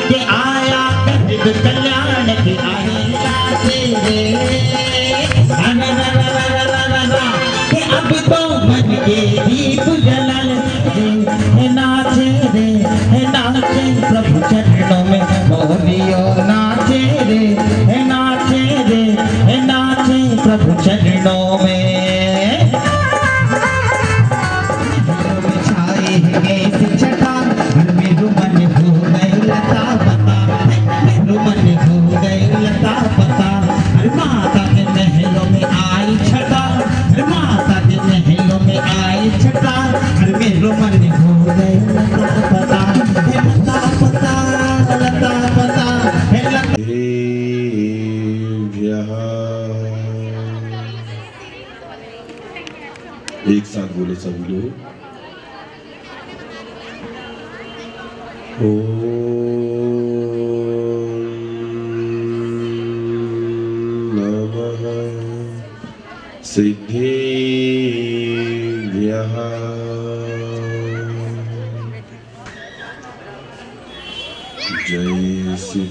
के आया गरीब कल्याण की आए रे के अब तो मन के दीप जलन नाचे रे नाचे प्रभु चरणों में मोहनियो नाचे रे नाचे प्रभु चरणों में एक साथ बोलो सभी लोग। ओम नमः सिद्धेभ्यः। जय श्री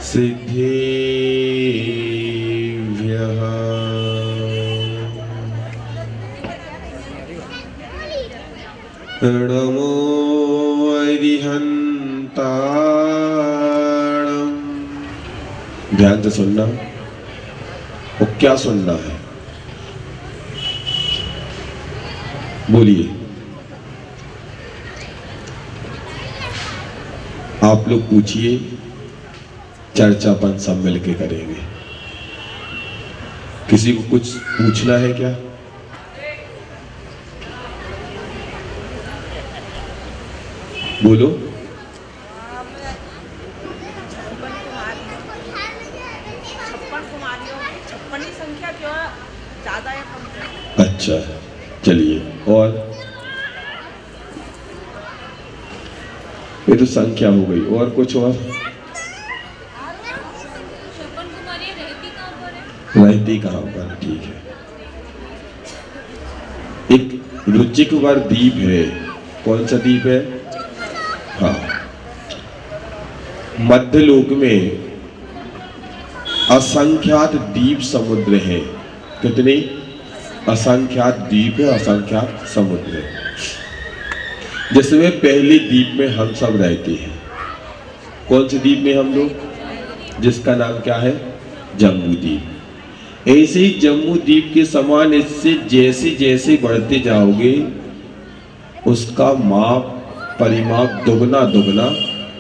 सिद्धेभ्यः। नमो अरिहन्ताणम्। ध्यान से सुनना। और क्या सुनना है बोलिए। आप लोग पूछिए, चर्चापन सब मिलके करेंगे। किसी को कुछ पूछना है क्या? बोलो। अच्छा चलिए। और ये तो संख्या हो गई। और कुछ? और रहती कहाँ पर? ठीक है। एक रुचिकवर द्वीप है। कौन सा द्वीप है? हाँ, मध्यलोक में असंख्यात द्वीप समुद्र है। कितने? असंख्यात द्वीप है, असंख्यात समुद्र है। जिसमें पहले द्वीप में हम सब रहते हैं। कौन से द्वीप में हम लोग? जिसका नाम क्या है? जम्बू द्वीप। ऐसे ही जम्बू द्वीप के समान इससे जैसे जैसे बढ़ते जाओगे उसका माप परिमाप दुगना दुगना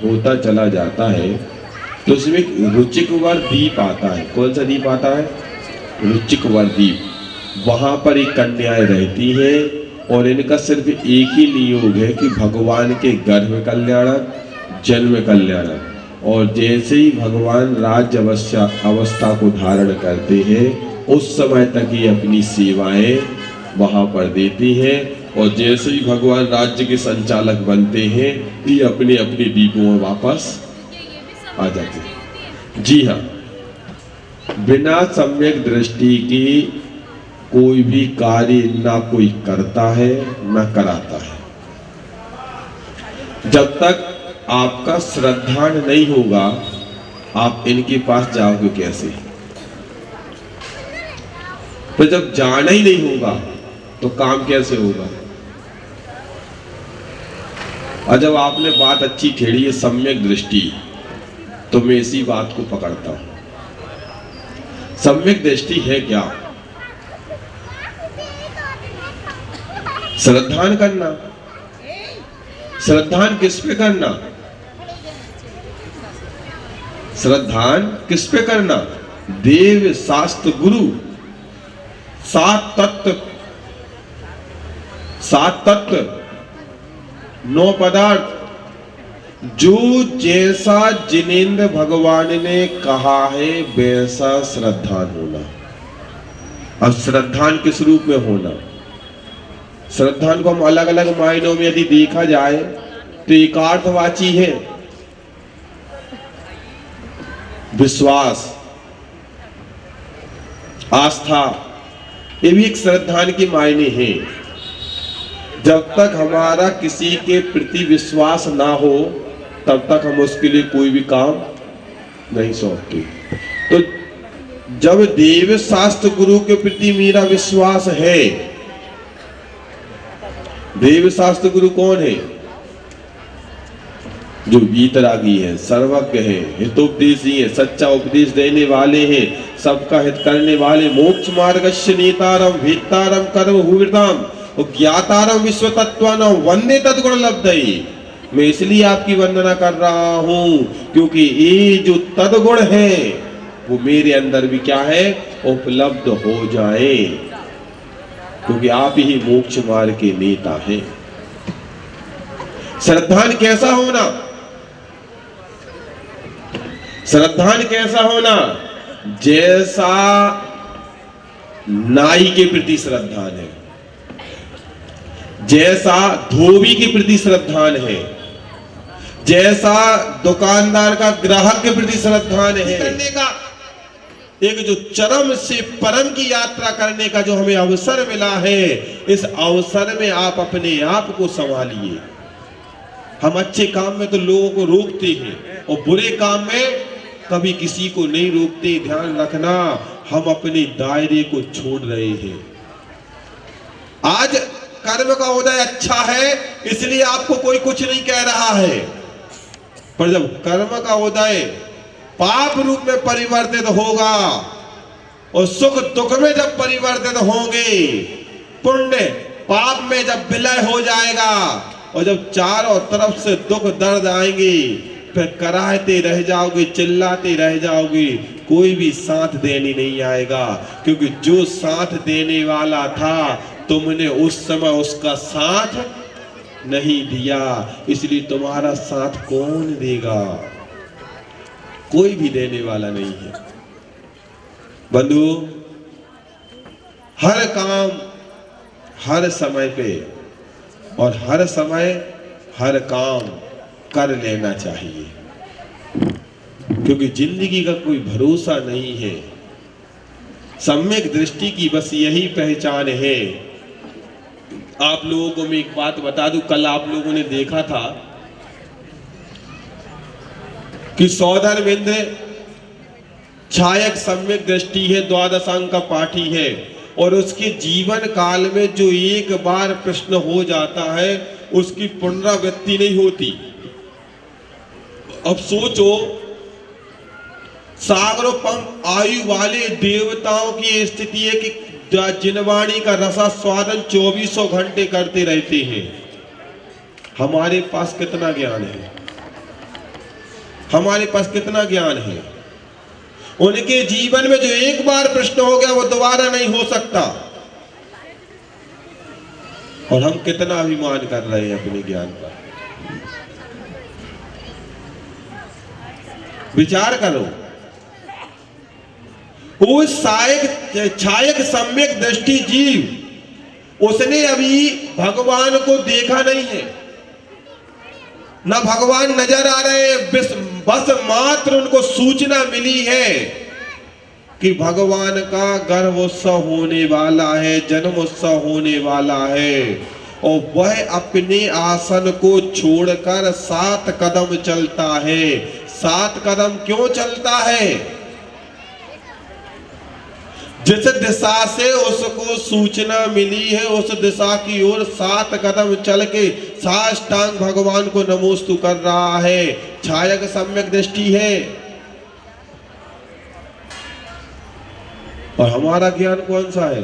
होता चला जाता है। तो उसमें रुचिकवर द्वीप आता है। कौन सा द्वीप आता है? रुचिकवर द्वीप। वहां पर एक कन्याएं रहती हैं और इनका सिर्फ एक ही नियोग है कि भगवान के गर्भ कल्याणक, जन्म कल्याणक। और जैसे ही भगवान राज्य अवस्था को धारण करते हैं उस समय तक ये अपनी सेवाएं वहां पर देती हैं। और जैसे ही भगवान राज्य के संचालक बनते हैं ये अपने अपने द्वीपों में वापस आ जाते हैं। जी हाँ, बिना सम्यक दृष्टि की कोई भी कार्य ना कोई करता है ना कराता है। जब तक आपका श्रद्धान नहीं होगा आप इनके पास जाओगे कैसे? तो जब जाना ही नहीं होगा तो काम कैसे होगा? और जब आपने बात अच्छी छेड़ी है सम्यक दृष्टि, तो मैं इसी बात को पकड़ता हूं। सम्यक दृष्टि है क्या? श्रद्धान करना। श्रद्धान किस पे करना? श्रद्धान किस पे करना? देव शास्त्र गुरु सात तत्व 9 पदार्थ जो जैसा जिनेंद्र भगवान ने कहा है वैसा श्रद्धान होना। अब श्रद्धान किस रूप में होना? श्रद्धान को हम अलग अलग मायनों में यदि देखा जाए तो एकार्थवाची है विश्वास, आस्था, ये भी एक श्रद्धान के मायने हैं। जब तक हमारा किसी के प्रति विश्वास ना हो तब तक हम उसके लिए कोई भी काम नहीं सौंपते। तो जब देव शास्त्र गुरु के प्रति मेरा विश्वास है, देव शास्त्र गुरु कौन है? जो वीतरागी है, सर्वज्ञ है, हितोपदेशी है, सच्चा उपदेश देने वाले हैं, सबका हित करने वाले, मोक्ष मार्गस्य नेतारम वेत्तारम कर्म हुविर्दाम और ज्ञातारम विश्व तत्वानां वंदे तद्गुण लब्धये। मैं इसलिए आपकी वंदना कर रहा हूं क्योंकि ये जो तद्गुण है वो मेरे अंदर भी क्या है, उपलब्ध हो जाए, क्योंकि आप ही मोक्ष मार्ग के नेता हैं। श्रद्धान कैसा होना? श्रद्धान कैसा होना? जैसा नाई के प्रति श्रद्धान है, जैसा धोबी के प्रति श्रद्धान है, जैसा दुकानदार का ग्राहक के प्रति श्रद्धान है, करने का एक जो चरम से परम की यात्रा करने का जो हमें अवसर मिला है, इस अवसर में आप अपने आप को संभालिए। हम अच्छे काम में तो लोगों को रोकते हैं और बुरे काम में कभी किसी को नहीं रोकते। ध्यान रखना, हम अपने दायरे को छोड़ रहे हैं। आज कर्म का उदय अच्छा है इसलिए आपको कोई कुछ नहीं कह रहा है, पर जब कर्म का उदय पाप रूप में परिवर्तित होगा और सुख दुख में जब परिवर्तित होंगे, पुण्य पाप में जब विलय हो जाएगा और जब चारों तरफ से दुख दर्द आएंगे, फिर कराहते रह जाओगे, चिल्लाते रह जाओगे, कोई भी साथ देने नहीं आएगा। क्योंकि जो साथ देने वाला था तुमने उस समय उसका साथ नहीं दिया, इसलिए तुम्हारा साथ कौन देगा? कोई भी देने वाला नहीं है। बंधु, हर काम हर समय पे और हर समय हर काम कर लेना चाहिए, क्योंकि जिंदगी का कोई भरोसा नहीं है। सम्यक दृष्टि की बस यही पहचान है। आप लोगों को मैं एक बात बता दूं, कल आप लोगों ने देखा था कि सौधर्मेंद्र छायक सम्यक दृष्टि है, द्वादशांक का पाठी है, और उसके जीवन काल में जो एक बार प्रश्न हो जाता है उसकी पुनरावृत्ति नहीं होती। अब सोचो, सागरोपम आयु वाले देवताओं की स्थिति है कि जिनवाणी का रसास्वादन 2400 घंटे करते रहते हैं। हमारे पास कितना ज्ञान है? हमारे पास कितना ज्ञान है? उनके जीवन में जो एक बार प्रश्न हो गया वो दोबारा नहीं हो सकता। और हम कितना अभिमान कर रहे हैं अपने ज्ञान पर। विचार करो, वो छायक सम्यक दृष्टि जीव, उसने अभी भगवान को देखा नहीं है, ना भगवान नजर आ रहे हैं, बस मात्र उनको सूचना मिली है कि भगवान का गर्भोत्सव होने वाला है, जन्मोत्सव होने वाला है, और वह अपने आसन को छोड़कर 7 कदम चलता है। 7 कदम क्यों चलता है? जिस दिशा से उसको सूचना मिली है उस दिशा की ओर 7 कदम चल के साष्टांग भगवान को नमोस्तु कर रहा है। छायक सम्यक दृष्टि है। और हमारा ज्ञान कौन सा है?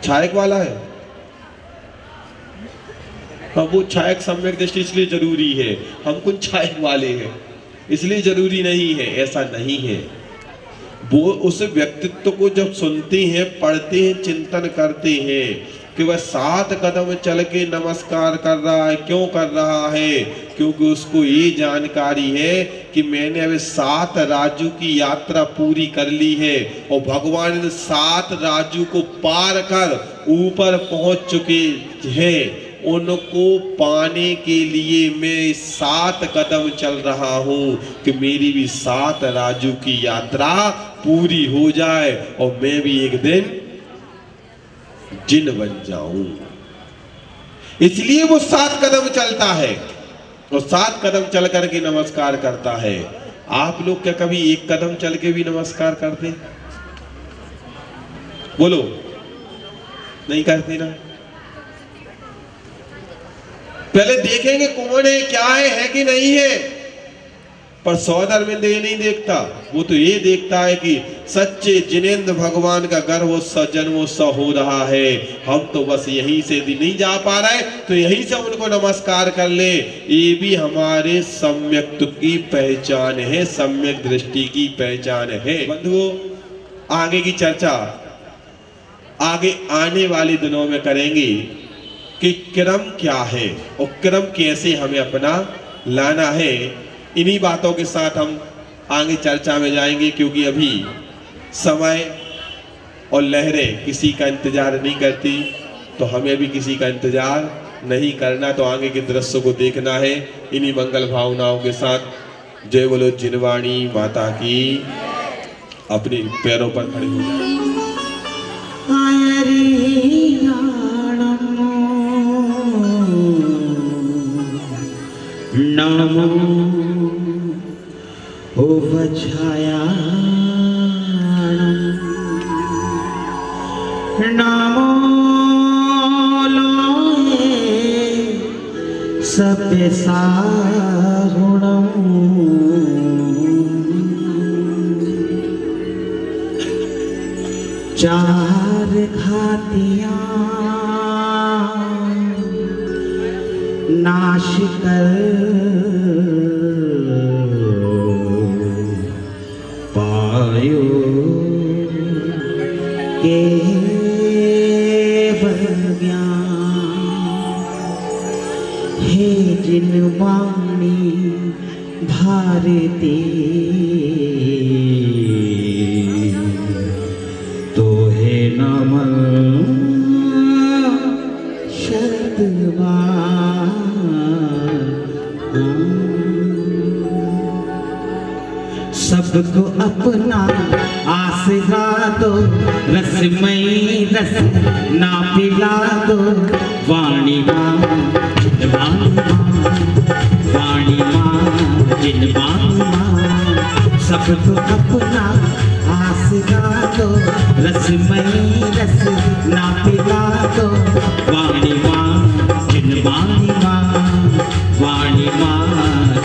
छायक वाला है। अब वो छायक सम्यक दृष्टि इसलिए जरूरी है, हम कुछ छायक वाले हैं इसलिए जरूरी नहीं है, ऐसा नहीं है। वो उस व्यक्तित्व को जब सुनते हैं, पढ़ते हैं, चिंतन करते हैं कि वह 7 कदम चल के नमस्कार कर रहा है। क्यों कर रहा है? क्योंकि उसको ये जानकारी है कि मैंने अभी 7 राज्यों की यात्रा पूरी कर ली है और भगवान इन 7 राज्यों को पार कर ऊपर पहुंच चुके हैं। उनको पाने के लिए मैं 7 कदम चल रहा हूं कि मेरी भी 7 राज्यों की यात्रा पूरी हो जाए और मैं भी एक दिन जिन बन जाऊं। इसलिए वो 7 कदम चलता है और 7 कदम चल करके नमस्कार करता है। आप लोग क्या कभी 1 कदम चल के भी नमस्कार करते? बोलो, नहीं करते ना। पहले देखेंगे कौन है, क्या है कि नहीं है। पर सौदर में ये नहीं देखता, वो तो ये देखता है कि सच्चे जिनेंद्र भगवान का गर्भोत्सव जन्मोत्सव हो रहा है। हम तो बस यहीं से नहीं जा पा रहे, तो यहीं से उनको नमस्कार कर ले। ये भी हमारे सम्यक्त्व की पहचान है, सम्यक दृष्टि की पहचान है। बंधुओं, आगे की चर्चा आगे आने वाले दिनों में करेंगे कि क्रम क्या है और क्रम कैसे हमें अपना लाना है। इन्हीं बातों के साथ हम आगे चर्चा में जाएंगे, क्योंकि अभी समय और लहरें किसी का इंतजार नहीं करती, तो हमें भी किसी का इंतजार नहीं करना। तो आगे के दृश्य को देखना है। इन्हीं मंगल भावनाओं के साथ जय बोलो जिनवाणी माता की। अपने पैरों पर खड़े हो जाए। नमो ओ वछाया नमो लोए सभ्य साहुणम चार घातियां नाश कर पायो केवल ज्ञान। हे जिनवाणी भारती तो हे नमः शतवार। सबको अपना आसरा दो, रसमयी रस ना पिला दो। वाणी माँ जिनवाणी माँ, वाणी माँ जिनवाणी माँ। सबको अपना आसरा दो, रसमयी रस ना पिला दो। वाणी माँ जिनवाणी माँ, वाणी माँ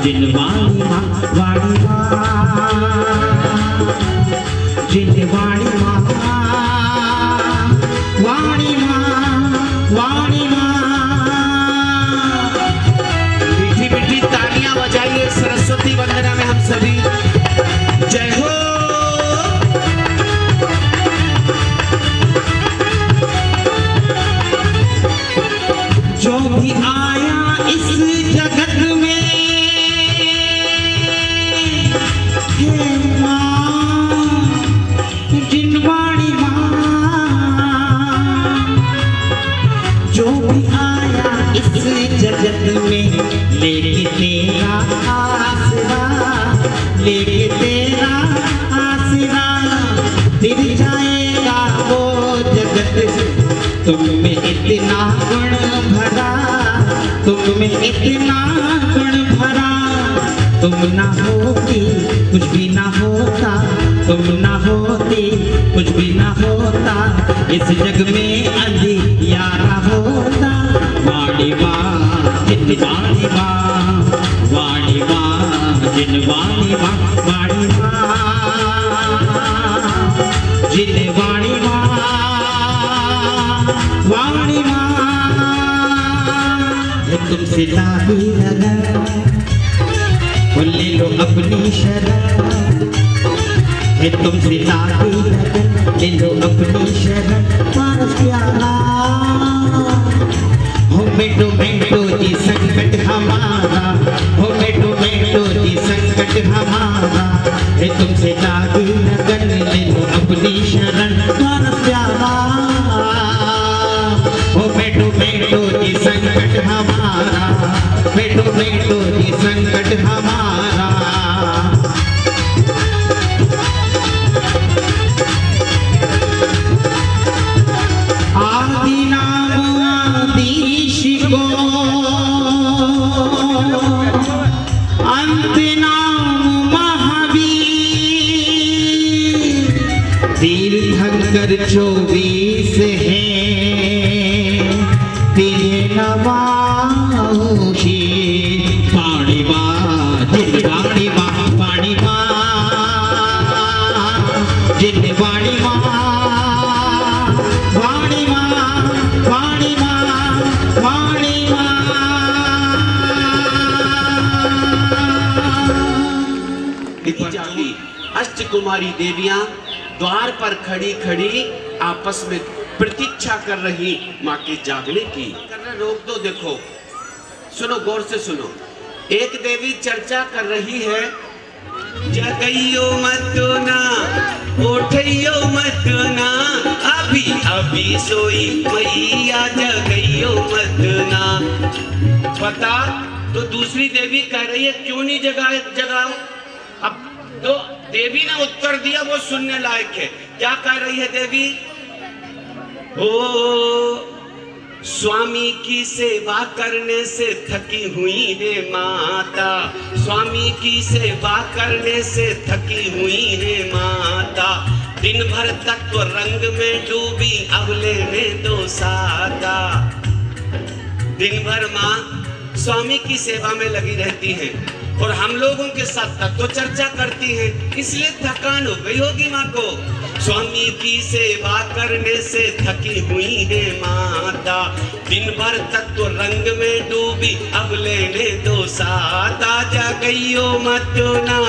जिनवाणी माँ, वाणी माँ जिनवाणी माँ, वाणी माँ, वाणी माँ। मीठी मीठी तालियां बजाइए सरस्वती वंदना में हम सभी। जय हो। जो भी आया इस जगत में हे माँ जिनवाणी माँ। जो भी आया इस जगत में लेके तेरा आसरा, लेके तेरा आसरा। फिर जाएगा वो जगत तुम में इतना गुण भरा, तुम में इतना गुण भरा। तुम ना होती कुछ भी ना होता, तुम ना होती कुछ भी ना होता। इस जग में अंधियारा होता। वाणी माँ जिनवाणी माँ, वाणी माँ जिनवाणी माँ, वाणी माँ जिनवाणी माँ, वाणी माँ। तुमसे लागी लगन ले लो अपनी शरण। है तुमसे लागी लगन ले लो अपनी शरण। पारस प्यारा हो बेटो बेटो जी संकट हमारा, हो बेटो बेटो जी संकट हमारा। है तुमसे लागी लगन ले लो अपनी शरण। पारस प्यारा हो बेटो बेटो जी संकट हमारा, बेटो बेटो जी संकट हमारा। तीर्थंकर 24 है तेरे नवाऊशी पाणी माँ जिन पाणी माँ पाणी माँ जिन पाणी माँ पाणी माँ पाणी माँ पाणी माँ। जागी अष्टकुमारी देवियां द्वार पर खड़ी खड़ी आपस में प्रतीक्षा कर रही माँ के जागने की। करना रोक दो, देखो सुनो, गौर से सुनो। एक देवी चर्चा कर रही है, जगइयो मत ना उठइयो मत ना अभी अभी सोई मैया जगइयो मत ना। बता, तो दूसरी देवी कह रही है क्यों नहीं जगाओ। अब तो देवी ने उत्तर दिया, वो सुनने लायक है। क्या कह रही है देवी? ओ स्वामी की सेवा करने से थकी हुई है माता, स्वामी की सेवा करने से थकी हुई है माता। दिन भर तक तो रंग में डूबी अब लेने दो सादा। दिन भर माँ स्वामी की सेवा में लगी रहती है और हम लोगों के साथ तत्व चर्चा करती हैं, इसलिए थकान हो गई होगी माँ को। स्वामी की सेवा करने से थकी हुई है माता, दिन भर तक तो रंग में डूबी अब लेने दो सादा। जगइयो मत ना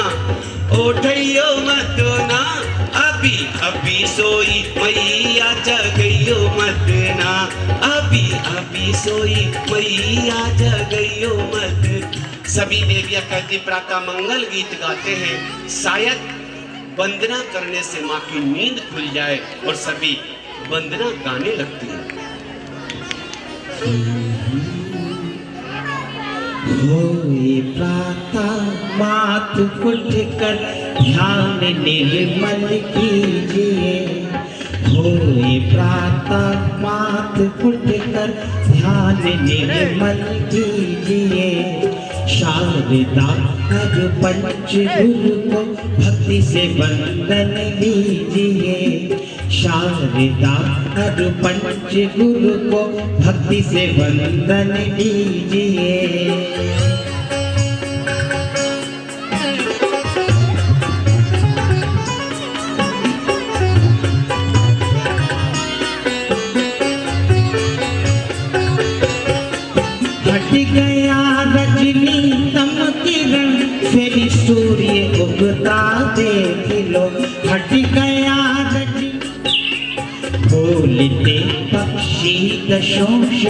उठइयो मत ना अभी अभी सोई मैया जगइयो मत ना अभी अभी सोई मैया जगइयो मत। सभी देवियां कहती प्रातः मंगल गीत गाते हैं, शायद वंदना करने से माँ की नींद खुल जाए और सभी वंदना गाने लगती हैं। होए प्रातः मात उठकर ध्यान निर्मल कीजिए, होए प्रातः मात उठकर ध्यान निर्मल कीजिए। शारदा हर पंच गुरु को भक्ति से वंदन लीजिए, शारदा हर पंच गुरु को भक्ति से वंदन लीजिए। हट गया रजनी तम किरण फिर सूर्य उगता देख लो, हट गया रजनी बोलते पक्षी दशोष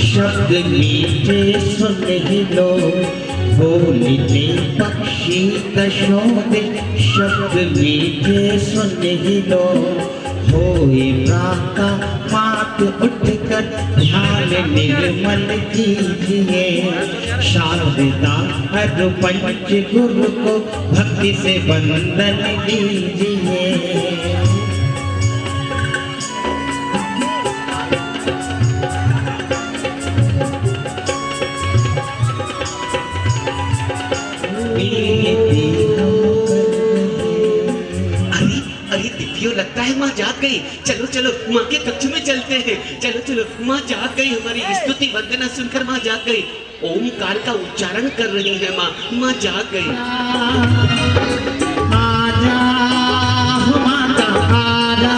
शब्द मीठे सुन ही लो, बोलते पक्षी दशोष शब्द मीठे सुन ही लो। होए प्रातः मात उठकर ध्यान निर्मल कीजिए, शारदा हर पंच गुरु को भक्ति से वंदन लीजिए। अरे दिव्यो, लगता है माँ जाग गई। चलो चलो माँ के कक्ष में चलते हैं। चलो चलो, माँ जाग गई, हमारी स्तुति वंदना सुनकर माँ जाग गई। ओमकार का उच्चारण कर रही है माँ, माँ जाग गई। आजा माता आजा,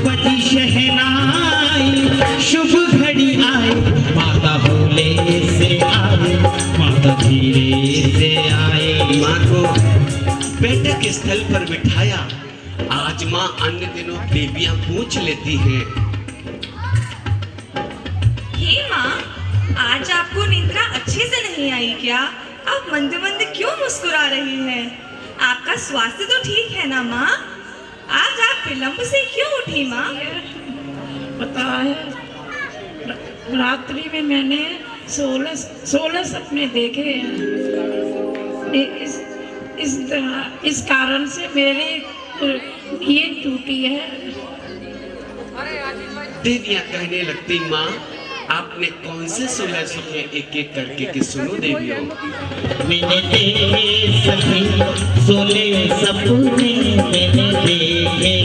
बजी शहनाई शुभ घड़ी आए, माता भोले से आए, माता धीरे से आए। माँ को बैठक स्थल पर बिठाया। आज माँ अन्य दिनों देवियां पूछ लेती हैं, हे माँ, आज आपको निद्रा अच्छे से नहीं आई क्या? आप मंद मंद क्यों मुस्कुरा रही हैं? आपका स्वास्थ्य तो ठीक है ना माँ? आज आप विलंब से क्यों उठी माँ? पता है, रात्रि में मैंने 16 सपने देखे हैं। इस कारण से मेरी नींद टूटी है। देवियां कहने लगती, माँ आपने कौन से 16 सपने एक एक करके कि सुनो देवियों। मैंने देखे सभी 16 सपने मैंने देखे,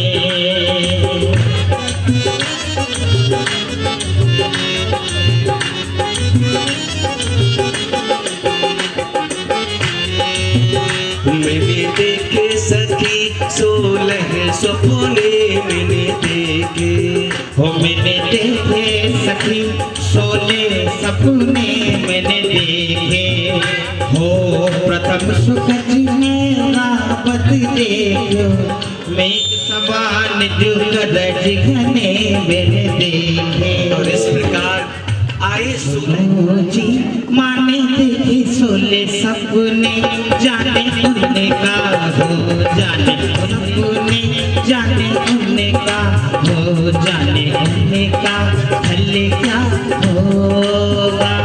मैंने देखे सखी 16 सपने मैंने देखे, हो मैंने देखे सखी 16 सपने मैंने देखे, हो प्रथम सुखज है रावत देखो, मेघ समान जो गरज घने मैंने देखे। और इस प्रकार आए 16 ओ जी माने देखे 16 सपने, जाने उनने का हो, जाने सपने जाने उनने का हो, जाने उनने का भले क्या होगा।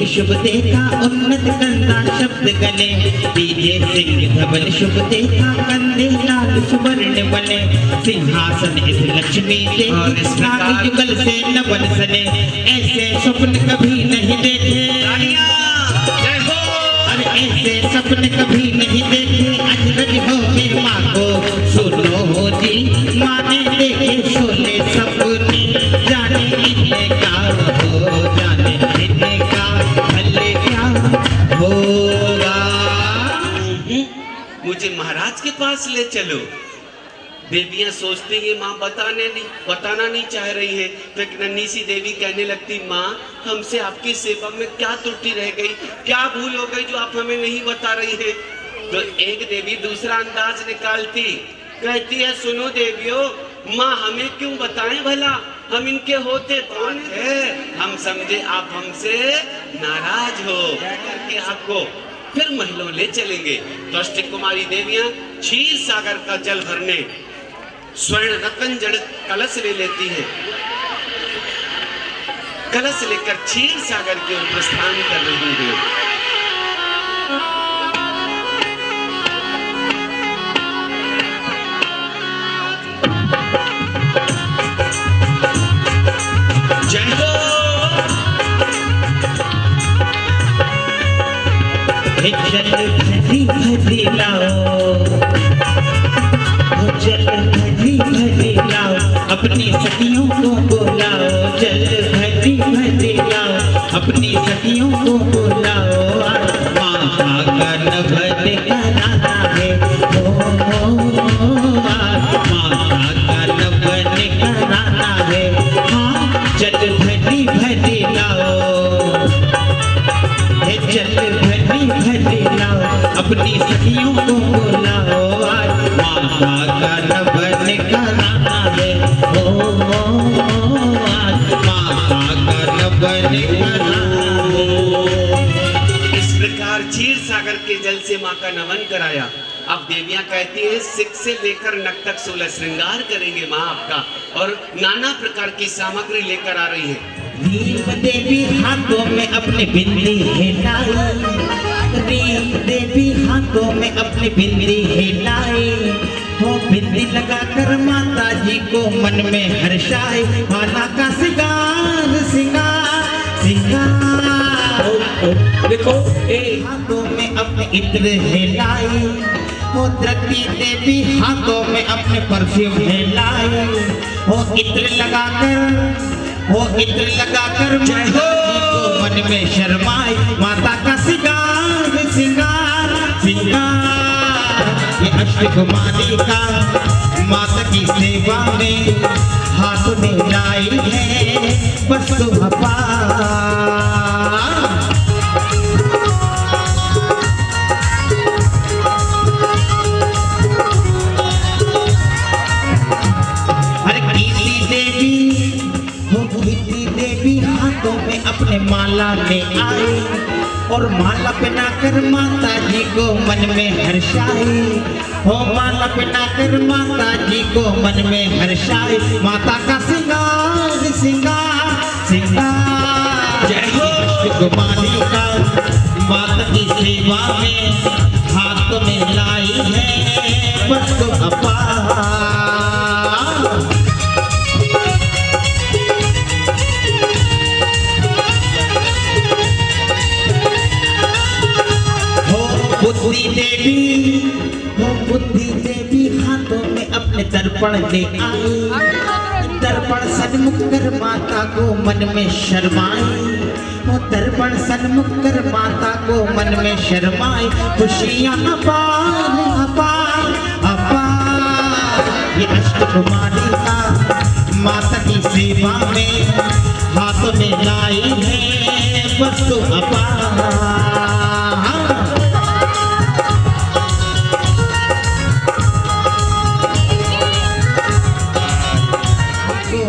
शुभ देखा उन्नत कंधा शब्द गले, दीजे सिंह धवल शुभ देखा कंधे लाल सुवर्ण बने, सिंहासन इस लक्ष्मी दे नाग युगल से नवन सने, ऐसे स्वप्न कभी नहीं देखे, जय हो। अरे ऐसे स्वप्न कभी नहीं देखे, अजरज हो के माँ को सुनो हो जी, माँ ने देखे 16 सपने, जाने इनने का हो, जाने इनने का भले क्या होगा। मुझे महाराज के पास ले चलो। देवियां सोचती है माँ बताना नहीं चाह रही है, तो एक नन्ही सी देवी कहने लगती, माँ हमसे आपकी सेवा में क्या त्रुटि रह गई, क्या भूल हो गई जो आप हमें नहीं बता रही है। तो एक देवी दूसरा अंदाज निकालती, कहती है, सुनो देवियों, माँ हमें क्यों बताएं भला, हम इनके होते कौन है, हम समझे आप हमसे नाराज हो, करके आपको फिर महलों ले चलेंगे। तो अष्ट कुमारी देवियां क्षीर सागर का जल भरने स्वर्ण रतन जड़ कलश ले लेती है, कलश लेकर क्षीर सागर की ओर प्रस्थान कर रही है। जय हो। जल भरी भरी लाओ, जल भरी भरी लाओ, अपनी सखियों को बुलाओ, जल भरी भरी लाओ, अपनी सखियों को बुलाओ, माँ का नवद कराना है, माँ का नवद कराना है, हाँ जल भरी भरी लाओ, जल भरी भरी लाओ, अपनी सखियों को बुलाओ, माँ का नवन कराना है, आज माँ का नवन कराना है। इस प्रकार क्षीर सागर के जल से माँ का नमन कराया। अब देवियां कहती है, सिख से लेकर नख तक 16 श्रृंगार करेंगे माँ आपका, और नाना प्रकार की सामग्री लेकर आ रही है। रीम देवी हाथों में अपने बिंदी हिलाई, रीम देवी हाथों में अपनी बिंदी हिलाई, हो बिंदी लगाकर माता जी को मन में हर्षाए, माला का सिंगार सिंगार सिंगार, देखो हाथों में अपने इत्र हिलाई, हो धरती देवी हाथों में अपने परफ्यूम हिलाई, हो इत्र लगाकर, वो इत्र लगाकर माता जी को मन में शर्माए, माता का सिंगार सिंगार सिंगार, ये अष्ट कुमारी का माता की सेवा में हाथ में लाई है वस्तु अपने माला में आए, और माला पहनाकर माता जी को मन में हर्षाए, हो माला पहनाकर माता जी को मन में हर्षाए, माता का सिंगार सिंगार सिंगार, जय हो कुमारी का माता की सेवा में हाथ में लाई है वस्तु अपार। बुद्धि देवी हाथों में अपने दर्पण ले आई। दर्पण सन्मुख कर माता को मन में शर्माए। वो दर्पण सन्मुख कर माता को मन में शर्माए। खुशियाँ अपार अपार अपार। ये अष्टकुमारी का माता की सेवा में हाथों में लाई है वस्तु अपार।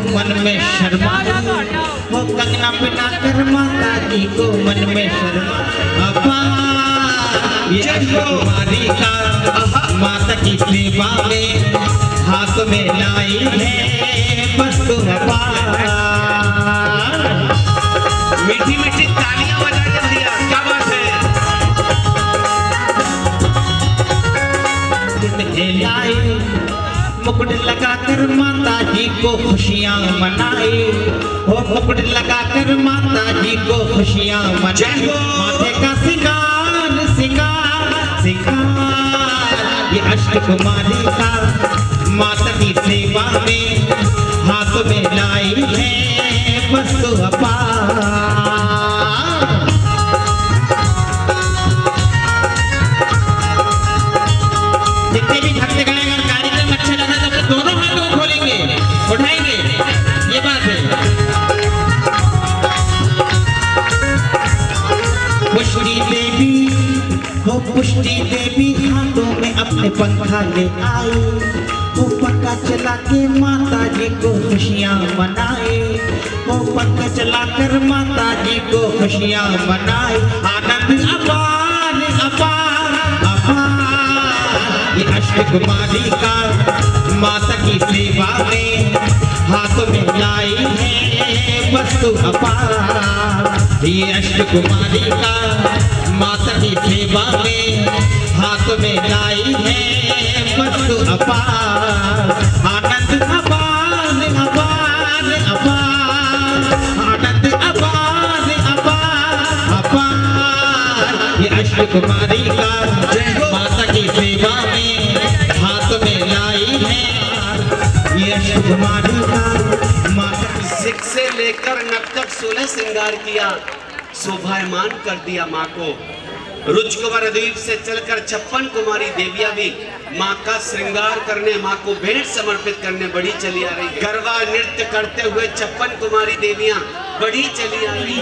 मन में शर्मा वो कंगना पिना कर माता जी को मन में शर्मा अपार। ये अष्टकुमारी का माता की सेवा में हाथ में लाई है वस्तु अपार। मीठी मीठी तालियां बजाइए भैया, क्या बात है। मुकुट लगाकर माता जी को खुशियाँ मनाए। वो मुकुट लगाकर माता जी को खुशियाँ मनाए। माथे का सिंगार सिंगार सिंगार। ये अष्टकुमारी का माता की सेवा में हाथ में लाई है वस्तु अपार। जितने भी भक्त गण कार्यक्रम अच्छा लगा तो दोनों हाथों खोलेंगे उठाएंगे, ये बात है। पुष्टि देवी हो पुष्टि देवी हाथों में अपने पंखा ले आई। वो पंखा चला के माता जी को खुशियाँ मनाए। वो पंखा चलाकर माता जी को खुशियाँ मनाए। आनंद अपार अपार अपार। ये अष्टकुमारी का माता की सेवा में हाथ में लाई है वस्तु अपार। ये अष्टकुमारी का माता की सेवा में हाथ में लाई है वस्तु अपार। आनंद अपार अपार अपार। आनंद अपार अपार अपार। ये अष्टकुमारी का माता की सेवा में हाथ में लाई है। ये अष्टकुमारी का माता की सिख से लेकर नब तक 16 श्रृंगार किया, शोभायमान कर दिया माँ को। रुचकुमार द्वीप से चलकर 56 कुमारी देवियां भी माँ का श्रृंगार करने, माँ को भेंट समर्पित करने बढ़ी चली आ रही। गरबा नृत्य करते हुए 56 कुमारी देवियां बढ़ी चली आ रही।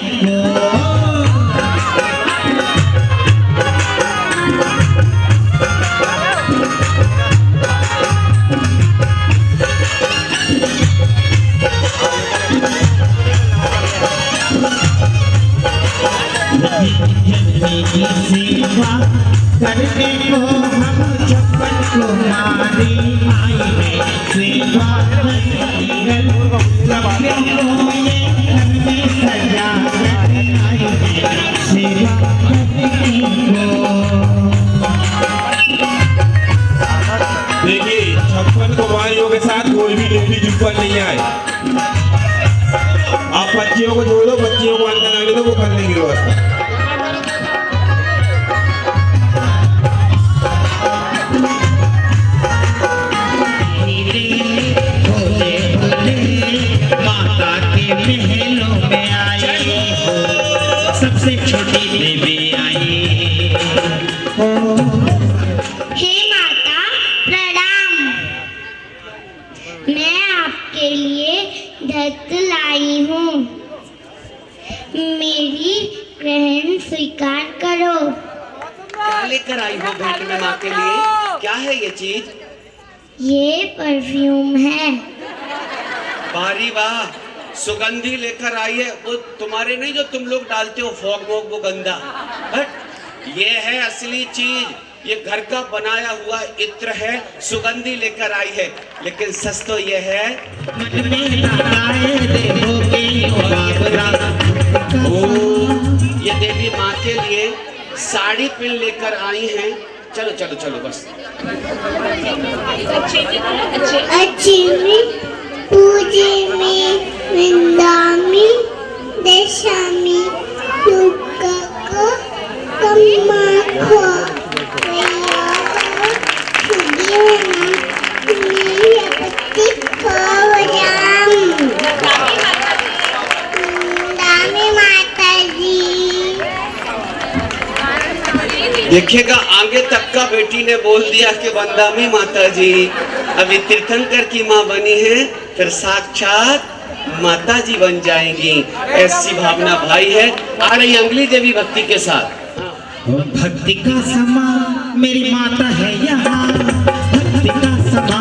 सेवा करने को हम 56 कुमारी आई है। सेवा सजा आई है। सेवा देखिए 56 कुमारियों के साथ कोई भी देवी जुब्बन नहीं आए। आप बच्चियों को जोड़ो, बच्चियों को अंदर आने दो, वो कर लेंगे व्यवस्था। महलों में आई सबसे छोटी देवी आई। हे माता प्रणाम। मैं आपके लिए धत लाई हूँ। मेरी ग्रहण स्वीकार करो। क्या लेकर आई हो भेंट में माँ के लिए? क्या है ये चीज? ये परफ्यूम है। बारी वाह, सुगंधी लेकर आई है। वो तुम्हारे नहीं जो तुम लोग डालते हो फॉग वॉग, वो गंदा। बट ये है असली चीज, ये घर का बनाया हुआ इत्र है, सुगंधी लेकर आई है। लेकिन सच तो ये है ये देवी माँ के लिए साड़ी पिन लेकर आई हैं। चलो चलो चलो बस। अचिमी पूजे में विंदामी दशामी लुका को कम्मा खो देखिएगा आगे तक का बेटी ने बोल दिया कि बंदामी माता जी। अभी तीर्थंकर की माँ बनी है, फिर साक्षात माता जी बन जाएंगी। ऐसी भावना भाई है। आ रही अंगली देवी भक्ति के साथ। भक्ति का समा मेरी माता है यहाँ, भक्ति का समा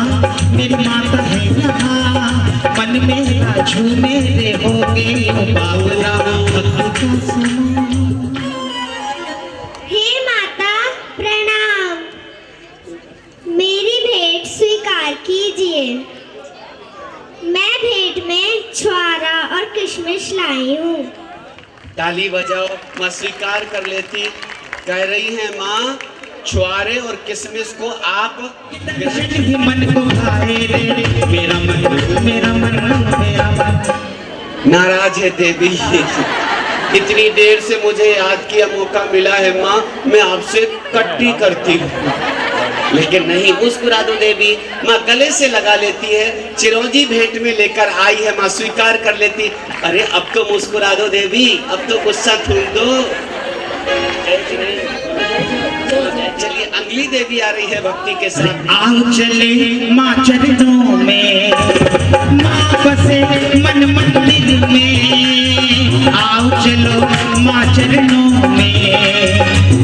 मेरी माता है यहाँ, मन मेरा झूमे रे होगे बावला। भक्ति का समा मेरी भेंट स्वीकार कीजिए। मैं भेंट में छुआरा और किशमिश लाई हूँ। ताली बजाओ, माँ स्वीकार कर लेती। कह रही है माँ, छुआरे और किशमिश को आप मन को भाए रे, मेरा मन मेरा मन मेरा मन। नाराज है देवी। इतनी देर से मुझे याद किया मौका मिला है माँ, मैं आपसे कट्टी करती हूँ, लेकिन नहीं। मुस्कुरा दो देवी। माँ गले से लगा लेती है। चिरौंजी भेंट में लेकर आई है माँ, स्वीकार कर लेती। अरे अब तो मुस्कुरा दो देवी, अब तो गुस्सा थूक दो। चलिए अंगली देवी आ रही है भक्ति के साथ। आओ चले माँ चरणों में, माँ बसे मन मंदिर में। आओ चलो माँ चरणों में,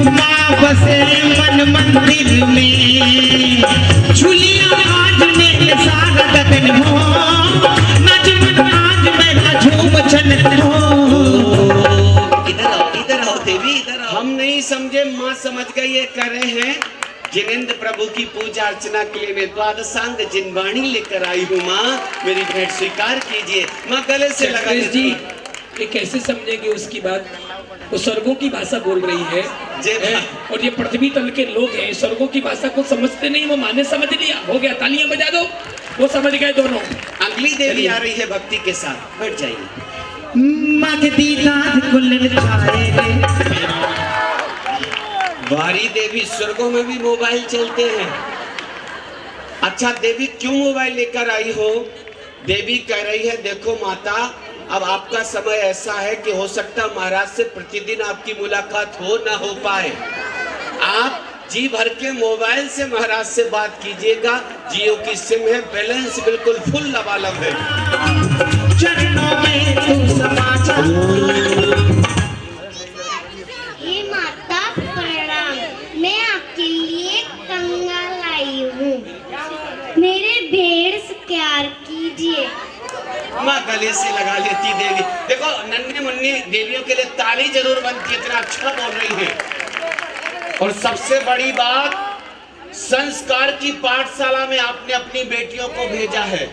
माँ बसे मन मंदिर में। झूलिया आज मेरे सारा गगन हो, नजमन आज मेरा झूम चलन हो। इधर आओ देवी, इधर आओ। हम नहीं समझे, माँ समझ गई। ये कर रहे हैं जिनेंद्र प्रभु की पूजा अर्चना के लिए मैं द्वादशांग जिनवाणी लेकर आई हूँ। माँ मेरी भेंट स्वीकार कीजिए। माँ गले से लगा जी, ये कैसे समझेंगे उसकी बात? वो स्वर्गों की भाषा बोल रही है और ये पृथ्वी तल के लोग हैं, स्वर्गों की भाषा को समझते नहीं। वो माने समझ लिया, हो गया, तालियां बजा दो, वो समझ गए दोनों। अंगली देवी आ रही है भक्ति के साथ, बैठ जाइए। माँ के दीदार को ललचाए रे। बारी देवी, स्वर्गों में भी मोबाइल चलते हैं। अच्छा देवी, क्यों मोबाइल लेकर आई हो? देवी कह रही है, देखो माता, अब आपका समय ऐसा है कि हो सकता महाराज से प्रतिदिन आपकी मुलाकात हो ना हो पाए। आप जी भर के मोबाइल से महाराज से बात कीजिएगा। जियो की सिम है, बैलेंस बिल्कुल फुल लबालब है। चरणों में तू समा जा। हे माता प्रणाम, मैं आपके लिए कंगा लाई हूँ। मेरे भेड़ स्वीकार कीजिए। माँ गले से लगा लेती देवी। देखो नन्हे मुन्नी देवियों के लिए ताली जरूर बनती, इतना अच्छा बोल रही है। और सबसे बड़ी बात, संस्कार की पाठशाला में आपने अपनी बेटियों को भेजा है।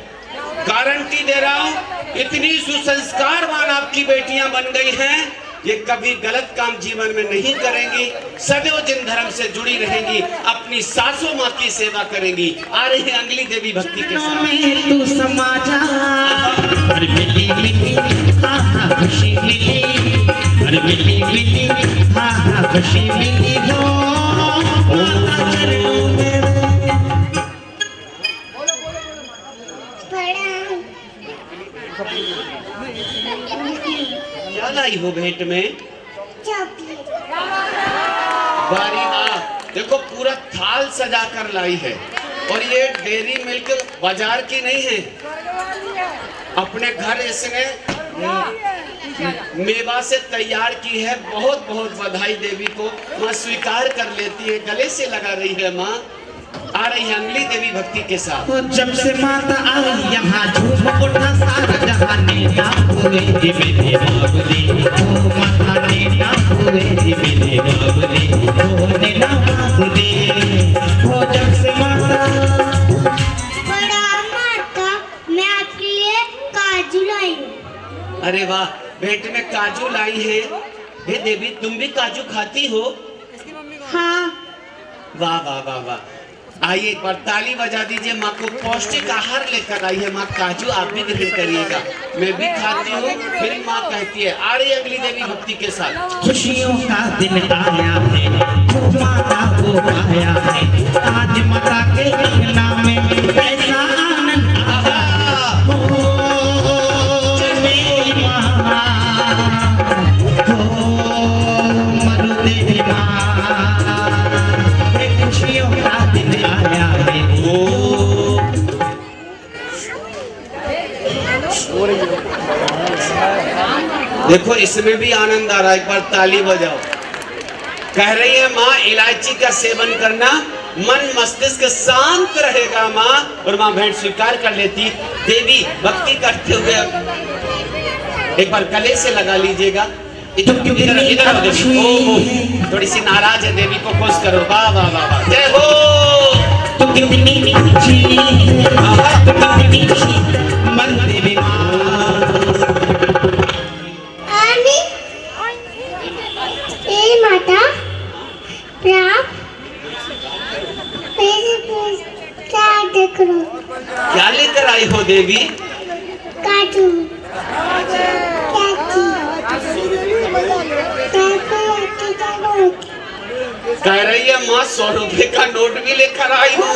गारंटी दे रहा हूँ, इतनी सुसंस्कारवान आपकी बेटियां बन गई हैं, ये कभी गलत काम जीवन में नहीं करेंगी। सदैव जिन धर्म से जुड़ी रहेंगी, अपनी सासू माँ की सेवा करेंगी। आ रही है अंगली देवी भक्ति के साथ। में तू समा जा। अरे मिली मिली हाँ हाँ खुशी मिली, अरे मिली मिली हाँ हाँ खुशी मिली हो। चरणों में क्या लाई हो भेंट में? चॉकलेट। बारी माँ, देखो पूरा थाल सजा कर लाई है। और ये डेयरी मिल्क बाजार की नहीं है, अपने घर इसने मेवा से तैयार की है। बहुत बहुत बधाई देवी को। माँ स्वीकार कर लेती है, गले से लगा रही है। माँ आ रही है अंगली देवी भक्ति के साथ। जब से माता आई यहाँ झूम उठा सारा जहां। नेता हुए जी मेरे बाबले, ओ माता नेता हुए जी मेरे बाबले, ओ नेता बाबले, ओ जब से माता। बड़ा माता, मैं आपके लिए काजू लाई हूँ। अरे वाह, भेंट में काजू लाई है। हे देवी, तुम भी काजू खाती हो? हाँ। वाह वाह वाह वाह। आइए एक बार ताली बजा दीजिए। माँ को पौष्टिक आहार लेकर आई है माँ। काजू आप भी ग्रहण करिएगा। मैं भी खाती हूँ। मेरी माँ कहती है। आ रही अगली देवी भक्ति के साथ। खुशियों का दिन आया है, जो माता को आया है, आज माता के अंगना में कैसा आनंद आया। ओ मेरी माँ, ओ मरुदेवी माँ, खुशियों का दिन आया है। ओ देखो इसमें भी आनंद आ रहा है। एक बार ताली बजाओ। कह रही है माँ इलायची का सेवन करना मन मस्तिष्क शांत रहेगा माँ। और माँ भेंट स्वीकार कर लेती। देवी भक्ति करते हुए एक बार गले से लगा लीजिएगा। इधर इधर आओ देवी। ओ थोड़ी सी नाराज है देवी को खुश करो। वाह वाह वाह वाह। जय हो। तू कितनी मीठी है, तू कितनी मीठी मरुदेवी माँ। आनी ए माता राम क्या देख रहे हो? क्या लेकर आई हो देवी? काजू कह रही है माँ 100 रुपए का नोट भी लेकर आई हूँ।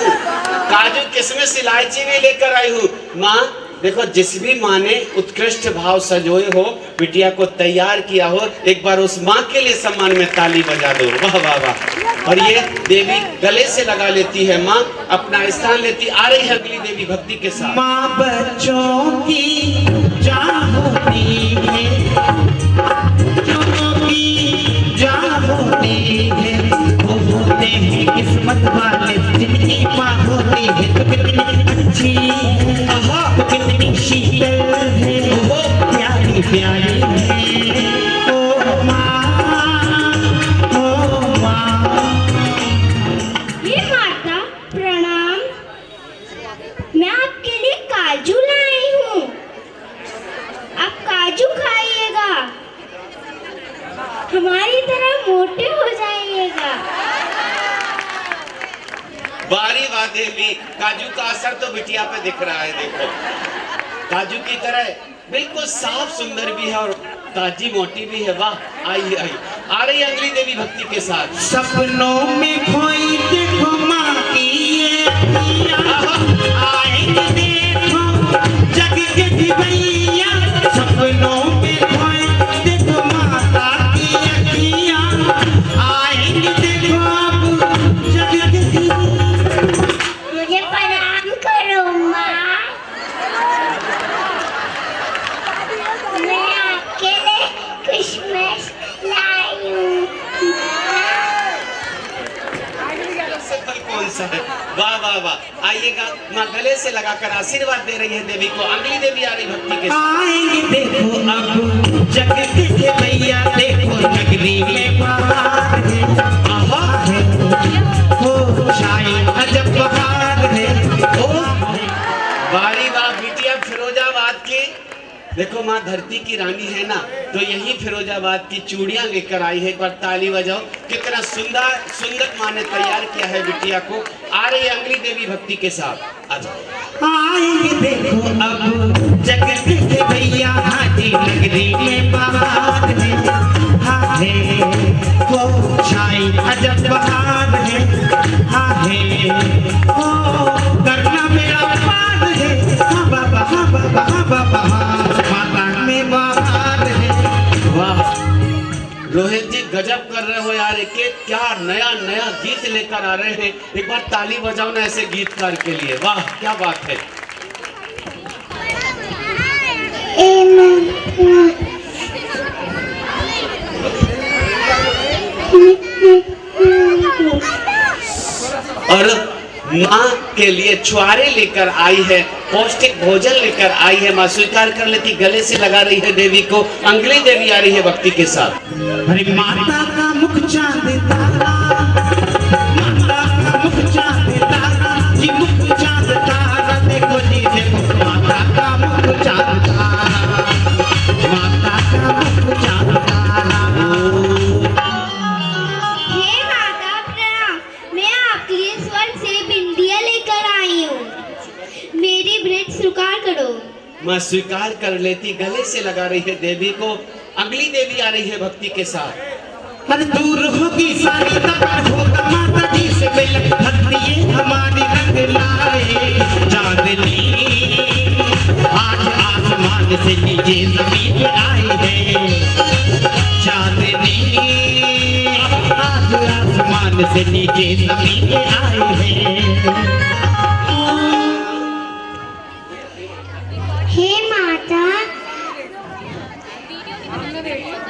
काजू किशमिश इलायची भी लेकर आई हूँ। माँ देखो जिस भी माँ ने उत्कृष्ट भाव सजोए हो, बिटिया को तैयार किया हो, एक बार उस माँ के लिए सम्मान में ताली बजा दो। वाह वाह वाह। और ये देवी गले से लगा लेती है माँ, अपना स्थान लेती। आ रही है अगली देवी भक्ति के साथ। माँ बच्चों की जान होती है, बच्चों की जान होती है, वो होते हैं किस्मत वाले जिनकी माँ होती है। तो कितनी अच्छी है, तो कितनी शीतल है, वो प्यारी प्यारी है। ओ माँ, ओ माँ। ये माता प्रणाम। मैं आपके लिए काजू लाई हूँ। आप काजू खाइएगा, हमारी तरह मोटे हो जाइएगा। बारी वाह देवी। काजू का असर तो बिटिया पे दिख रहा है। देखो काजू की तरह बिल्कुल साफ सुंदर भी है और ताजी मोटी भी है। वाह। आई आई आ रही है अगली देवी भक्ति के साथ। सपनों में खोई देखो माँ की ये अखियाँ, आएंगे देखो जग के दिवैया। सपनों में खोई देखो माता की अखियाँ, आएंगे देखो अब जग के दिवैया। मुझे प्रणाम करो माँ। मैं आपके लिए किशमिश लाई हूँ। सफल कौन सा है? वाह वाह वाह। आइएगा माँ गले से लगाकर आशीर्वाद दे रही है देवी को। अगली देवी आ रही भक्ति के साथ। आएंगे देखो अब जग के दिवैया, देखो नगरी में बहार है, आहा है, हो शायद अजब बहार है। ओ बारी वाह बिटिया फिरोजाबाद की। देखो माँ धरती की रानी है ना, तो यही फिरोजाबाद की चूड़ियां लेकर आई है। एक बार ताली बजाओ। कितना सुंदर सुंदर माँ ने तैयार किया है बिटिया को। आ रही है अगली देवी भक्ति के साथ। आ जाओ। आएंगे देखो अब जग के दिवैया, हाजी नगरी में बहार है, हाँ है, हो शायद अजब बहार है, हाँ है, हो करना मेरा पार है, हाँ बाबा, हाँ बाबा, हाँ बाबा, माता में बहार है। वाह रोहित जी गजब कर रहे हो यार। एक एक क्या नया नया गीत लेकर आ रहे हैं। एक बार ताली बजाओ ना ऐसे गीतकार के लिए। वाह क्या बात है। और माँ के लिए छुआरे लेकर आई है, पौष्टिक भोजन लेकर आई है। माँ स्वीकार कर लेती, गले से लगा रही है देवी को। अगली देवी आ रही है भक्ति के साथ। अरे माता का मुख चांद तारा, माता का मुख चांद तारा, जी मुख चांद तारा, देखो जी देखो माता का मुख चांद तारा, माता का मुख चांद तारा। हे माता आपके लिए स्वर्ग से बिंदिया लेकर आई हूँ। मेरी भेंट स्वीकार करो। माँ स्वीकार कर लेती, गले से लगा रही है देवी को। अगली देवी आ रही है भक्ति के साथ। हर दूर होगी सारी तपन होगा माता जी से मिल, भक्ति ये हमारी रंग लाए। चांदनी आज आसमान से नीचे जमीन पे आई है। चांदनी आज आसमान से नीचे जमीन पे आई है। हे माता,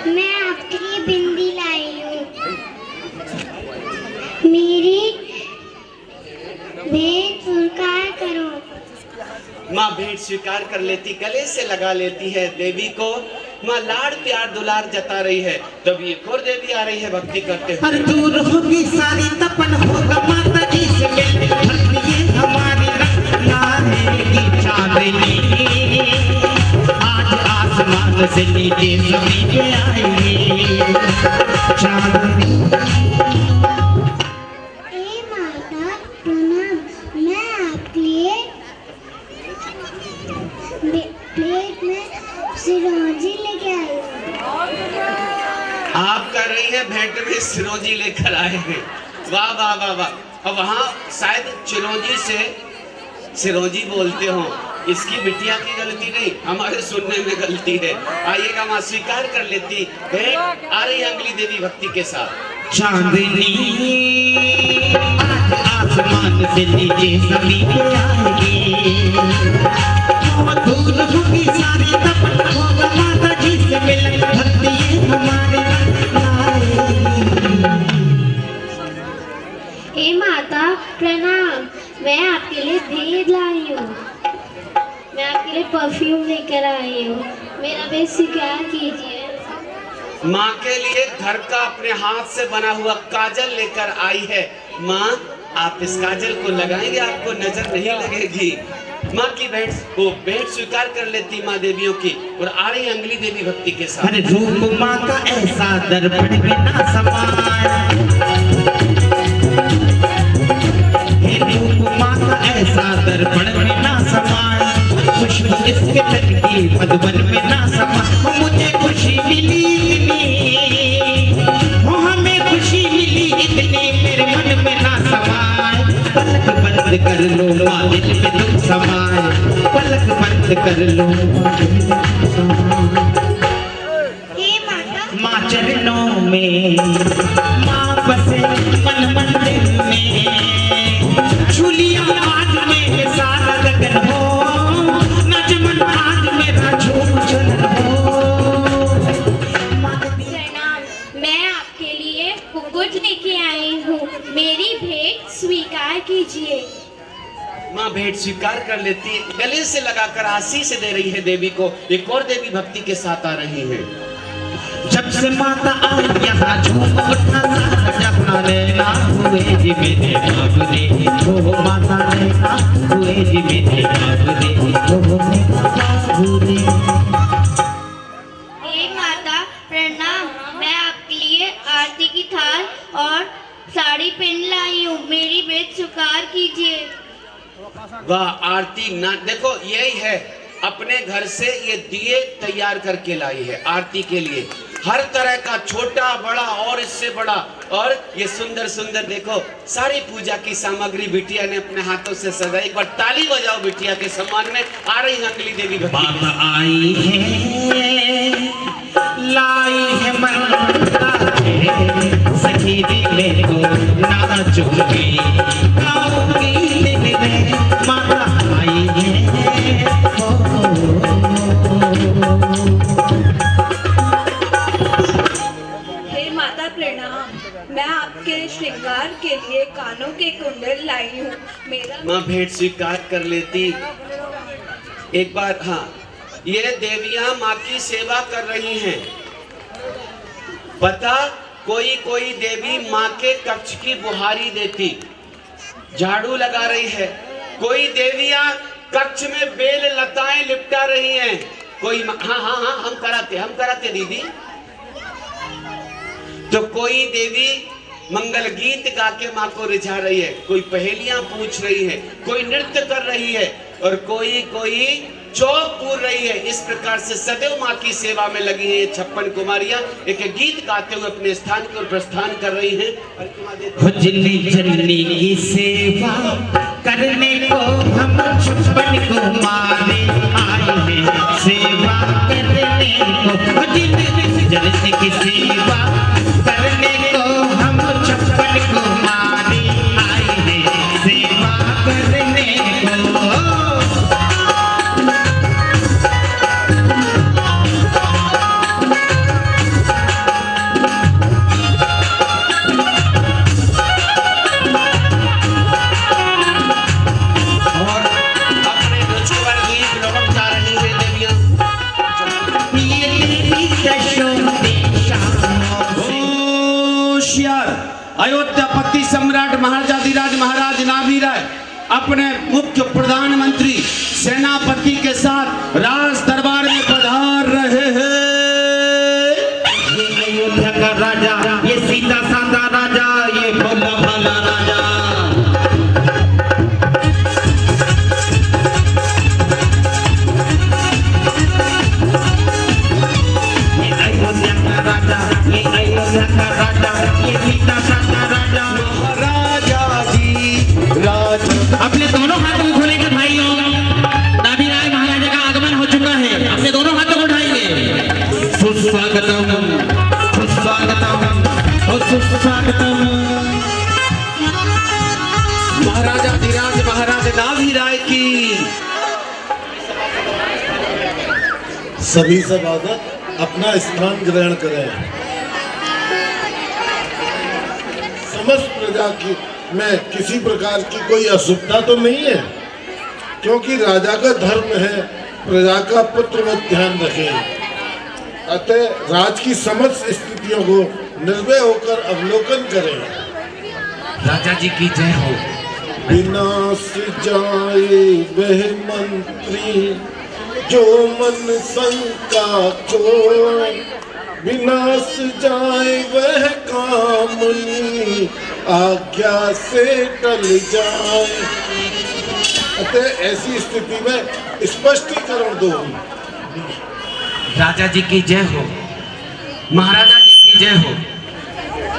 मैं आपके लिए बिंदी लाई हूँ। मेरी भेंट स्वीकार करो। माँ भेंट स्वीकार कर लेती, गले से लगा लेती है देवी को। माँ लाड़ प्यार दुलार जता रही है। तब एक और देवी आ रही है भक्ति करते हुए। हर दूर होगी सारी तपन होगा माता जी से मिल, भक्ति ये हमारी रंग लाएगी। चांदनी आज आसमान से नीचे जमीन पे आई। चांदनी हे माता प्रणाम, मैं आपके लिए प्लेट में सिरोंजी लेके आई हूँ। आप कर रही है भेंट में सिरोंजी लेकर आए हैं। वाह वाह वाह वाह। अब वहाँ शायद चिरौंजी से सिरोंजी बोलते हो। इसकी बिटिया की गलती नहीं, हमारे सुनने में गलती है। आइएगा माँ स्वीकार कर लेती। भेंट आ रही है अगली देवी भक्ति के साथ। चांदनी आज आसमान से नीचे जमीन पे आएगी। दूर होगी सारी तपन होगा माता जी से मिल, भक्ति ये हमारे रंग लाएगी। हे माता प्रणाम, मैं आपके लिए भेंट लाई हूँ। मैं आपके लिए परफ्यूम लेकर आई हूँ। मेरा भेंट स्वीकार कीजिए। माँ के लिए घर का अपने हाथ से बना हुआ काजल लेकर आई है। माँ आप इस काजल को लगाएंगे, आपको नजर नहीं लगेगी। माँ की भेंट स्वीकार कर लेती माँ देवियों की। और आ रही अगली देवी भक्ति के साथ। हर रूप माँ का ऐसा दर्पण में ना समाए। हे रूप माँ का ऐसा दर्पण में ना समाए। खुशबू इसके तन की मधुबन में ना समाए। मुझे खुशी मिली इतनी, हो हमें खुशी मिली इतनी, मेरे मन में ना समाए। पलक बंद कर लो माँ दिल में तुम समाए। पलक बंद कर लो माँ दिल में तुम समाए। हे माता माँ चरणों में माँ बसे मन मंदिर में। झूलिया आज में सारा लगन हो, नजमन आज मेरा झूम चलन हो। प्रणाम, मैं आपके लिए मुकुट लेके आई हूँ। मेरी भेंट स्वीकार कीजिए। माँ भेंट स्वीकार कर लेती, गले से लगाकर आशीष दे रही है देवी को। एक और देवी भक्ति के साथ आ रही है। जब से माता आई यहाँ झूम उठा सारा जहां। नैना हुए जी मेरे बाबरे, हो माता नैना हुए जी मेरे बाबरे, हो मेरा बाबरे। हे माता प्रणाम, मैं आपके लिए आरती की थाल और साड़ी पहन लाई हूँ। मेरी भेंट स्वीकार कीजिए। वाह आरती ना देखो, यही है अपने घर से ये दिए तैयार करके लाई है आरती के लिए। हर तरह का छोटा बड़ा और इससे बड़ा, और ये सुंदर सुंदर देखो सारी पूजा की सामग्री बिटिया ने अपने हाथों से सजाई। एक बार ताली बजाओ बिटिया के सम्मान में। आ रही है अगली देवी भक्ति। बाबा आई है लाई है ममता है, सखी दिल को नाचोगी गाओगी दिल में। माता आई है हे माता प्रणाम, मैं आपके श्रृंगार के लिए कानों के कुंडल लाई हूँ। मेरा माँ भेंट स्वीकार कर लेती। एक बार हाँ, ये देवियां माँ की सेवा कर रही हैं। पता कोई कोई देवी माँ के कक्ष की बुहारी देती, झाड़ू लगा रही है। कोई देवियां कक्ष में बेल लताएं लिपटा रही हैं। कोई हाँ हाँ हाँ हम कराते दीदी। तो कोई देवी मंगल गीत गा के माँ को रिझा रही है, कोई पहेलियां पूछ रही है, कोई नृत्य कर रही है और कोई चौक पूर रही है। इस प्रकार से सदैव माँ की सेवा में लगी है। 56 कुमारियां एक एक गीत गाते हुए अपने स्थान की ओर प्रस्थान कर रही हैं। जिन्नी जननी की सेवा करने को हम 56 कुमारी आए हैं, सेवा करने को। जिन्नी जननी की सेवा करने को हम 56 कुमारी आए हैं, सेवा करने को। अयोध्यापति सम्राट महाराजाधिराज महाराज नाभीराय अपने मुख्य प्रधानमंत्री सेनापति के साथ राज दरबार में पधार रहे हैं। ये अयोध्या का राजा, ये सीधा साधा राजा, ये भोला भाला राजा। ये अयोध्या का राजा, ये अयोध्या का राजा, ये सीधा साधा राजा। महाराजा जी राज अपने दोनों हाथों को खोलेंगे भाइयों, नाभीराय महाराजा का आगमन हो चुका है। अपने दोनों हाथों को उठाएंगे। सुस्वागतम, सुस्वागतम, सुस्वागतम। महाराजाधिराज महाराज नाभीराय की सभी सभासद अपना स्थान ग्रहण करें। समस्त प्रजा की में किसी प्रकार की कोई अशुभता तो नहीं है, क्योंकि राजा का धर्म है प्रजा का पुत्रवत ध्यान रखें। अतः राज की समस्त स्थितियों को निर्भय होकर अवलोकन करें। राजा जी की जय हो। विनाश जाए वह मंत्री जो मन शंका को, विनाश जाए वह कामनी आज्ञा से टल जाए। अतः ऐसी स्थिति में स्पष्टीकरण दो। राजा जी की जय हो। महाराजा जी की जय हो।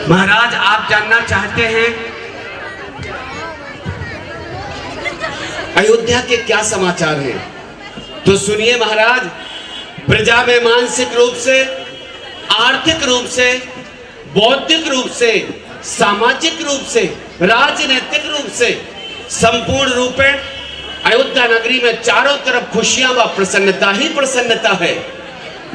महाराज आप जानना चाहते हैं अयोध्या के क्या समाचार हैं, तो सुनिए महाराज। प्रजा में मानसिक रूप से, आर्थिक रूप से, बौद्धिक रूप से, सामाजिक रूप से, राजनीतिक रूप से संपूर्ण रूप में अयोध्या नगरी में चारों तरफ खुशियां व प्रसन्नता ही प्रसन्नता है।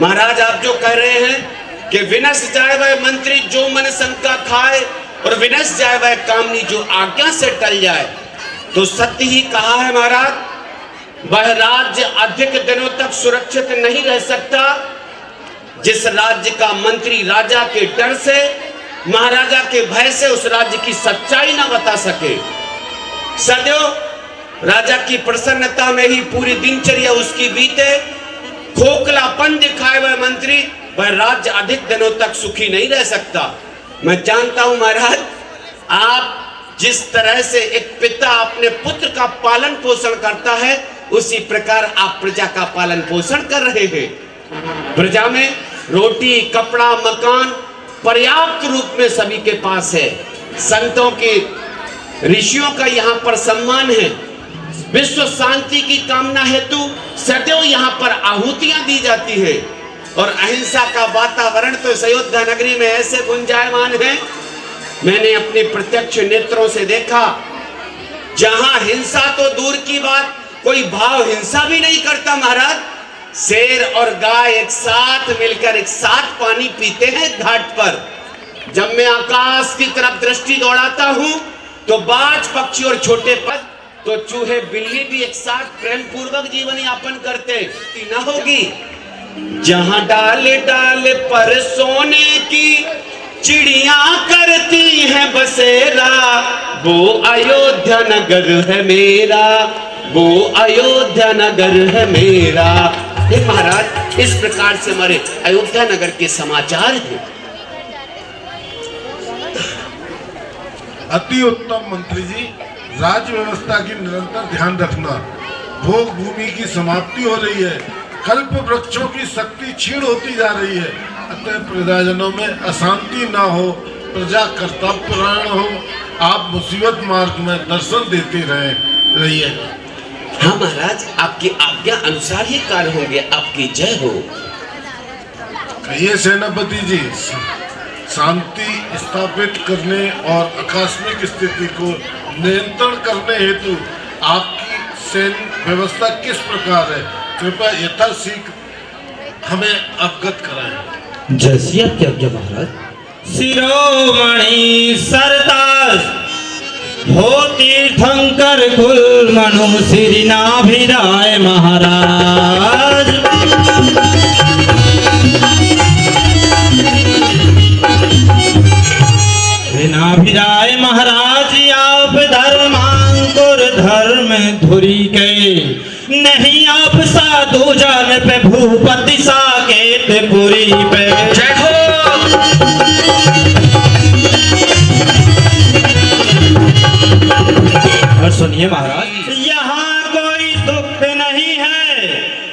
महाराज आप जो कह रहे हैं कि विनश जाए वह मंत्री जो मन शंका खाए और विनश जाए वह कामनी जो आज्ञा से टल जाए, तो सत्य ही कहा है महाराज। वह राज्य अधिक दिनों तक सुरक्षित नहीं रह सकता जिस राज्य का मंत्री राजा के डर से, महाराजा के भय से उस राज्य की सच्चाई ना बता सके। सदैव राजा की प्रसन्नता में ही पूरी दिनचर्या उसकी बीते, खोखलापन दिखाए वह मंत्री, वह राज्य अधिक दिनों तक सुखी नहीं रह सकता। मैं जानता हूं महाराज, आप जिस तरह से एक पिता अपने पुत्र का पालन पोषण करता है, उसी प्रकार आप प्रजा का पालन पोषण कर रहे हैं। प्रजा में रोटी, कपड़ा, मकान पर्याप्त रूप में सभी के पास है। संतों के, ऋषियों का यहाँ पर सम्मान है। विश्व शांति की कामना हेतु सदैव यहाँ पर आहुतियां दी जाती है और अहिंसा का वातावरण तो इस अयोध्या नगरी में ऐसे गुंजायमान है। मैंने अपने प्रत्यक्ष नेत्रों से देखा, जहां हिंसा तो दूर की बात, कोई भाव हिंसा भी नहीं करता महाराज। शेर और गाय एक साथ मिलकर एक साथ पानी पीते हैं घाट पर। जब मैं आकाश की तरफ दृष्टि दौड़ाता हूं तो बाज पक्षी और छोटे पद तो चूहे बिल्ली भी एक साथ प्रेम पूर्वक जीवन यापन करते न होगी। जहां डाले डाले पर सोने की चिड़िया करती है बसेरा, वो अयोध्या नगर है मेरा, वो अयोध्या नगर है मेरा। हे महाराज, इस प्रकार से हमारे अयोध्या नगर के समाचार हैं। अति उत्तम मंत्री जी। राज्य व्यवस्था की निरंतर ध्यान रखना। भोग भूमि की समाप्ति हो रही है, कल्प वृक्षों की शक्ति क्षीण होती जा रही है। अतः प्रजाजनों में अशांति ना हो, प्रजा कर्तव्यपरायण हो। आप मुसीबत मार्ग में दर्शन देते रहिए। हाँ महाराज, आपकी आज्ञा अनुसार ही कार्य होंगे। आपकी जय हो। कहिए सेनापति जी, शांति स्थापित करने और आकस्मिक स्थिति को नियंत्रण करने हेतु आपकी सैन्य व्यवस्था किस प्रकार है? कृपया यथाशीघ्र हमें अवगत कराएं। जैसी आपकी आज्ञा महाराज। शिरोमणि सरताज हो तीर्थंकर कुल मनु श्री नाभिराय महाराज। नाभिराय महाराज आप धर्मांकुर धर्म धुरी के, नहीं आप साधु जन पे भूपति साकेत पुरी पे। जय हो। और सुनिए महाराज, यहाँ कोई दुख नहीं है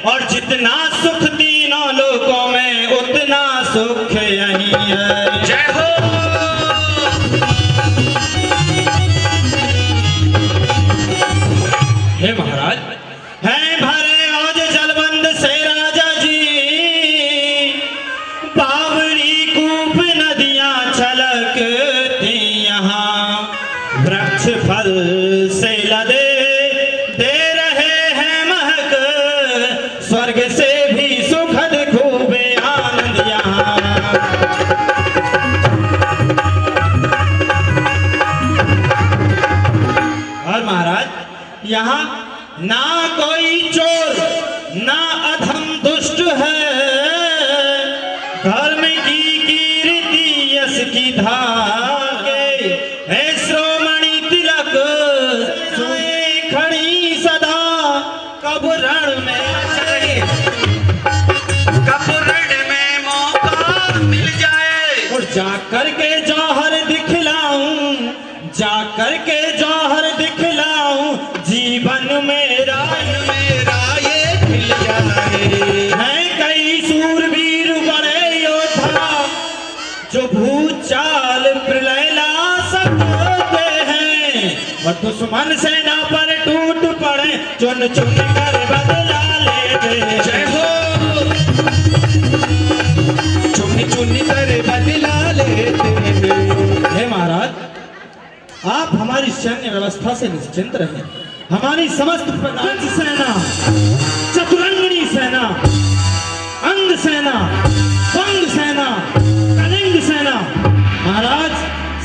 और जितना सुख तीनों लोकों में उतना सुख यही है। जय हो। हे महाराज, हैं भरे आज जलबंद से राजा जी, बावरी कूप नदियां छलकती यहाँ, वृक्ष फल से लदे दे रहे हैं महक, स्वर्ग से भी सुखद खूबे आनंद यहाँ। और महाराज, यहाँ ना कोई चोर ना अधम दुष्ट है, धर्म की कीर्ति यश की धागे है श्रोमणि तिलक सोए खड़ी सदा, कब रण में मौका मिल जाए और जाकर के जौहर दिखलाऊं, जाकर के जौहर दिखलाऊं, जीवन मेरा ये खिल जाए। हैं कई सूरवीर बड़े योद्धा जो भूचाल प्रलय ला सकते हैं, और दुश्मन सेना पर टूट पड़े चुन चुन कर बदला लेते। जय हो। चुन चुन कर बदला लेते। हे महाराज, आप हमारी सैन्य व्यवस्था से निश्चिंत रहें। हमारी समस्त प्रकार की सेना, चतुरंगिणी सेना, अंग सेना, पंग सेना, कलिंग सेना, महाराज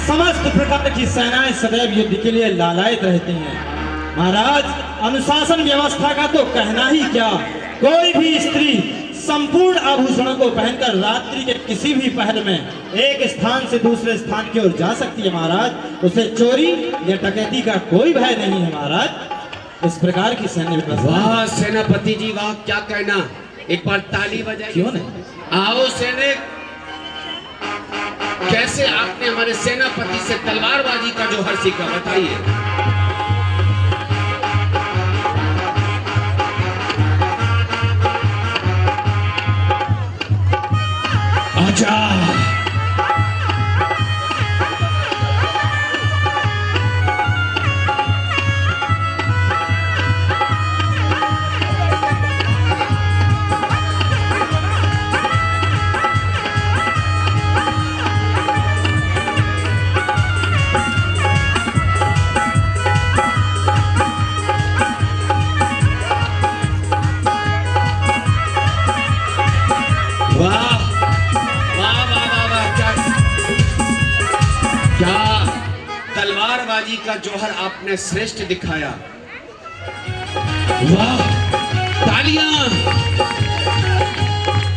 समस्त प्रकार की सेनाएं सदैव युद्ध के लिए लालायित रहती हैं। महाराज, अनुशासन व्यवस्था का तो कहना ही क्या, कोई भी स्त्री संपूर्ण आभूषणों को पहनकर रात्रि के किसी भी पहर में एक स्थान से दूसरे स्थान की ओर जा सकती है महाराज। उसे चोरी या डकैती का कोई भय नहीं है महाराज। इस प्रकार की सैन्य व्यवस्था। वाह सेनापति जी, वाह क्या कहना। एक बार ताली बजाइए। क्यों नहीं। आओ सैनिक, कैसे आपने हमारे सेनापति से तलवारबाजी का जोहर सीखा, बताइए। आजा। तलवारबाजी का जोहर आपने श्रेष्ठ दिखाया। वाह, तालियां।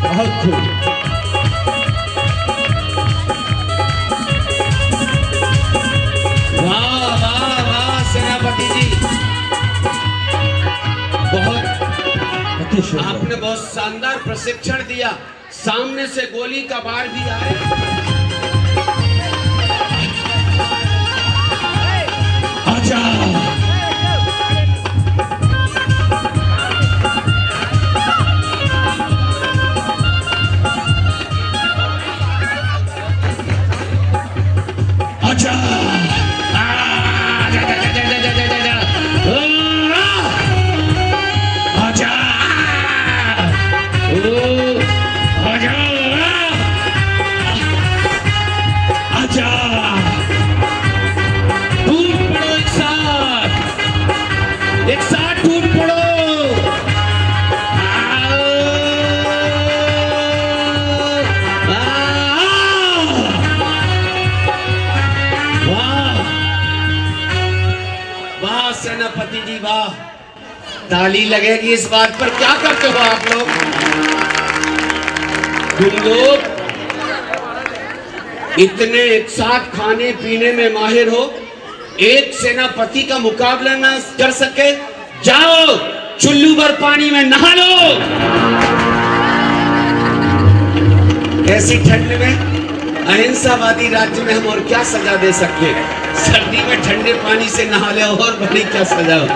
बहुत खूब। वाह वाह वाह सेनापति जी, बहुत आपने बहुत शानदार प्रशिक्षण दिया। सामने से गोली का बार भी आए। वाह सेनापति जी वाह, ताली लगेगी इस बात पर। क्या करते हो आप लोग? तुम लोग इतने एक साथ खाने पीने में माहिर हो, एक सेनापति का मुकाबला ना कर सके? जाओ चुल्लू भर पानी में नहा लो। ऐसी ठंड में अहिंसावादी राज्य में हम और क्या सजा दे सकते? सर्दी में ठंडे पानी से नहा ले और बड़ी क्या सजा हो।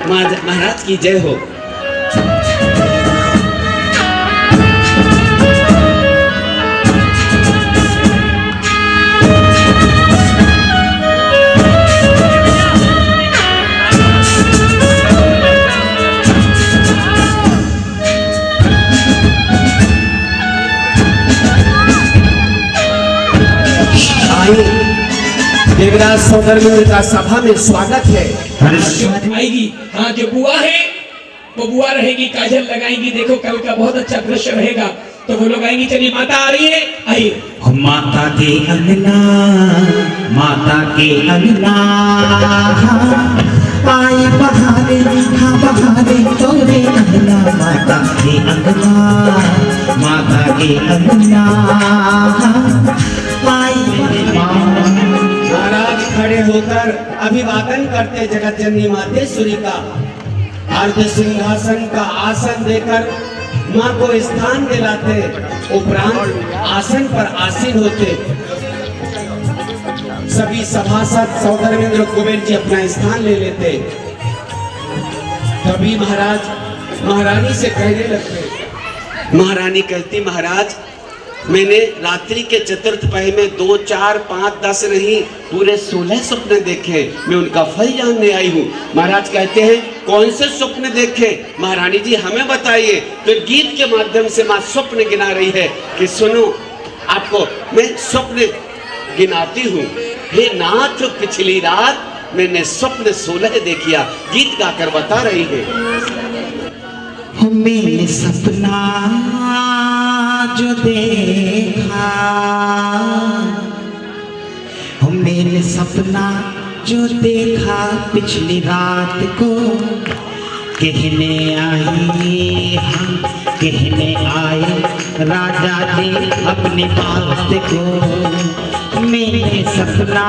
महाराज की जय हो। देवराज सौंदर्य का सभा में स्वागत है। आएगी, हाँ जो बुआ है वो बुआ रहेगी, काजल लगाएंगी। देखो कल का बहुत अच्छा दृश्य रहेगा, तो वो लोग आएंगी। चलिए माता आ रही है, आइए। माता के अंगना, माता के अंगना आई बहारे, हाँ बहारे तोरे अंगना, माता के अंगना, माता के अंगना आई। महाराज खड़े होकर अभिवादन करते जगत जननी मातेश्वरी का, अर्ध सिंहासन का आसन देकर माँ को स्थान दिलाते, उपरांत आसन पर आसीन होते। सभी सभासद सौंदर्येंद्र कुबेर जी अपना स्थान ले लेते। तभी महाराज महारानी से कहने लगते। महारानी कहती, महाराज मैंने रात्रि के चतुर्थ पहर में 2, 4, 5, 10 नहीं पूरे 16 स्वप्न देखे। मैं उनका फल जानने आई हूँ। महाराज कहते हैं कौन से स्वप्न देखे? महारानी जी हमें बताइए। तो गीत के माध्यम से माँ स्वप्न गिना रही है कि सुनो, आपको मैं स्वप्न गिनाती हूँ। हे नाथ पिछली रात मैंने स्वप्न 16 देखिया। गीत गाकर बता रही है। मैंने सपना जो देखा, मैंने सपना जो देखा पिछली रात को, कहने आई हम कहने आए राजा जी अपनी बात को। मैंने सपना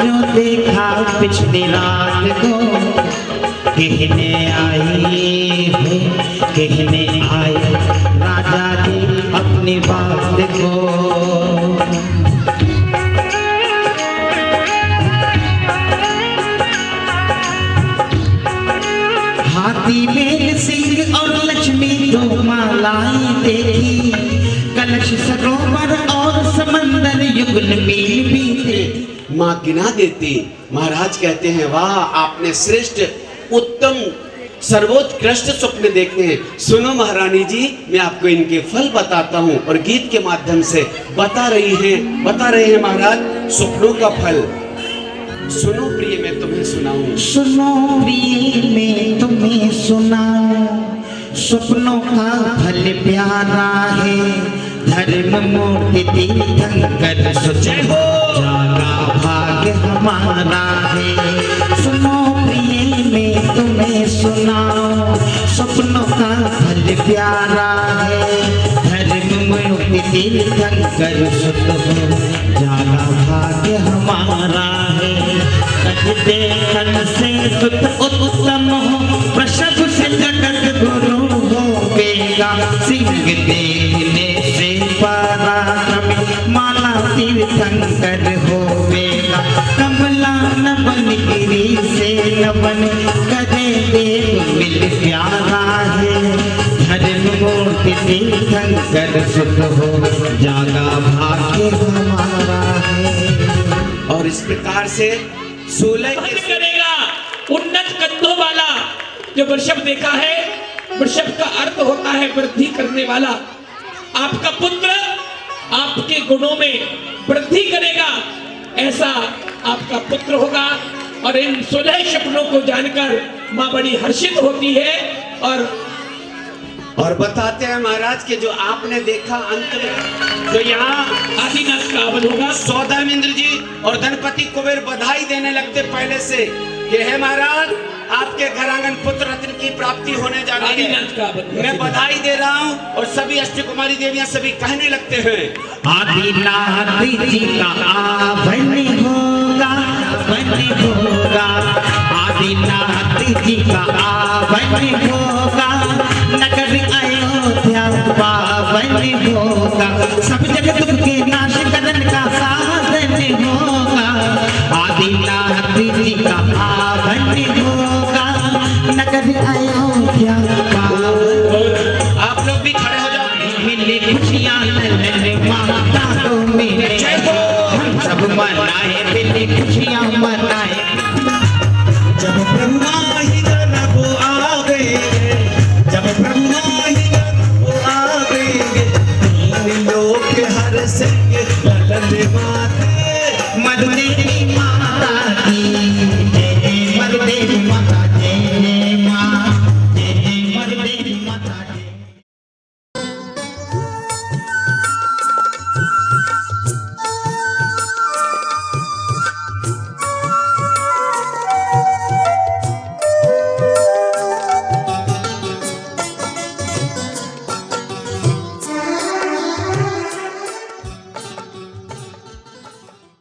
जो देखा पिछली रात को, कहने आई हो कहने आए राजा जी अपनी बात को। हाथी में सिंह और लक्ष्मी दो मालाएं देखी, कलश सरोवर और समंदर युगल मील भी थे। माँ गिना देती। महाराज कहते हैं वाह, आपने श्रेष्ठ उत्तम सर्वोत्कृष्ट स्वप्न देखते हैं। सुनो महारानी जी, मैं आपको इनके फल बताता हूँ। और गीत के माध्यम से बता रहे हैं महाराज स्वप्नों का फल। सुनो प्रिय मैं तुम्हें सुनाऊं, सुनो प्रिय मैं तुम्हें सुनाऊं, स्वप्नों का फल प्यारा है, धर्म मूर्ति तीर्थंकर सोचे हो जागा भाग्य हमारा है। सुनो प्रिय मैं तुम्हें सुनाऊं, स्वप्नों का फल प्यारा है, धर्म मूर्ति तीर्थंकर सोचे हो जागा भाग्य हमारा है। देखन से सुत उत्तम हो, प्रसव से जगत गुरु होवेगा, सिंह देने से पराक्रमी माला तीर्थंकर होवेगा। कमला नवन गिरी से नवन करे देव मिल प्यारा है, धर्म मूर्ति तीर्थंकर सुत हो जागा भाग्य हमारा है। और इस प्रकार से 16 करेगा उन्नत कदों वाला। जो वृषभ देखा है, वृषभ का अर्थ होता है वृद्धि करने वाला। आपका पुत्र आपके गुणों में वृद्धि करेगा, ऐसा आपका पुत्र होगा। और इन 16 सपनों को जानकर माँ बड़ी हर्षित होती है। और बताते हैं महाराज के जो आपने देखा अंत में, तो यहाँ आदिनाथ का आगमन होगा। सौदामिंद्र जी और धनपति कुबेर बधाई देने लगते पहले से कि हे महाराज घर आंगन पुत्र रत्न की प्राप्ति होने जा रही आदिनाथ का है। मैं बधाई दे रहा हूँ और सभी अष्ट कुमारी देवियां सभी कहने लगते हैं, आदिनाथ जी का आवन होगा, वन होगा, आदिनाथ जी का आवन होगा,